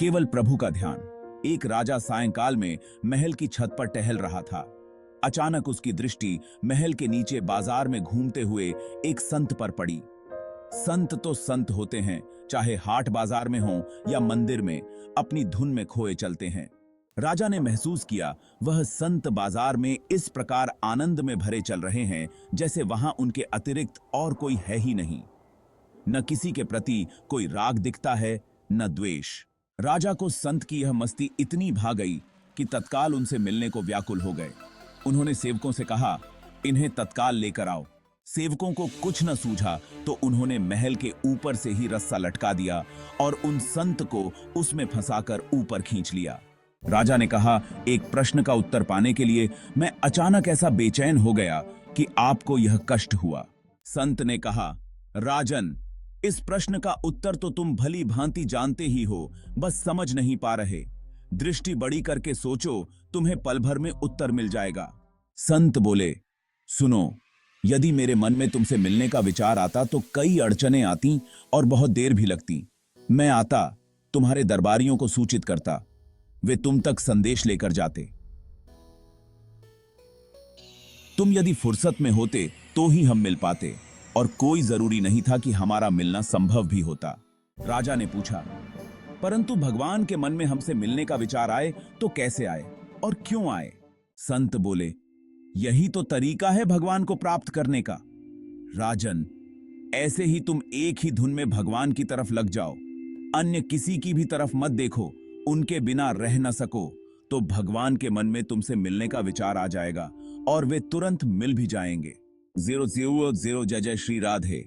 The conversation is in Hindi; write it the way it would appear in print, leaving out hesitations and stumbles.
केवल प्रभु का ध्यान। एक राजा सायंकाल में महल की छत पर टहल रहा था। अचानक उसकी दृष्टि महल के नीचे बाजार में घूमते हुए एक संत पर पड़ी। संत तो संत होते हैं, चाहे हाट बाजार में हो या मंदिर में, अपनी धुन में खोए चलते हैं। राजा ने महसूस किया वह संत बाजार में इस प्रकार आनंद में भरे चल रहे हैं जैसे वहां उनके अतिरिक्त और कोई है ही नहीं। न किसी के प्रति कोई राग दिखता है, न द्वेष। राजा को संत की यह मस्ती इतनी भा गई कि तत्काल उनसे मिलने को व्याकुल हो गए। उन्होंने सेवकों से कहा, इन्हें तत्काल लेकर आओ। सेवकों को कुछ न सूझा तो उन्होंने महल के ऊपर से ही रस्सा लटका दिया और उन संत को उसमें फंसाकर ऊपर खींच लिया। राजा ने कहा, एक प्रश्न का उत्तर पाने के लिए मैं अचानक ऐसा बेचैन हो गया कि आपको यह कष्ट हुआ। संत ने कहा, राजन, इस प्रश्न का उत्तर तो तुम भली भांति जानते ही हो, बस समझ नहीं पा रहे। दृष्टि बड़ी करके सोचो, तुम्हें पल भर में उत्तर मिल जाएगा। संत बोले, सुनो, यदि मेरे मन में तुमसे मिलने का विचार आता तो कई अड़चनें आती और बहुत देर भी लगती। मैं आता, तुम्हारे दरबारियों को सूचित करता, वे तुम तक संदेश लेकर जाते। तुम यदि फुर्सत में होते तो ही हम मिल पाते, और कोई जरूरी नहीं था कि हमारा मिलना संभव भी होता। राजा ने पूछा, परंतु भगवान के मन में हमसे मिलने का विचार आए तो कैसे आए और क्यों आए? संत बोले, यही तो तरीका है भगवान को प्राप्त करने का। राजन, ऐसे ही तुम एक ही धुन में भगवान की तरफ लग जाओ, अन्य किसी की भी तरफ मत देखो, उनके बिना रह न सको, तो भगवान के मन में तुमसे मिलने का विचार आ जाएगा और वे तुरंत मिल भी जाएंगे। 000 जय जय श्री राधे।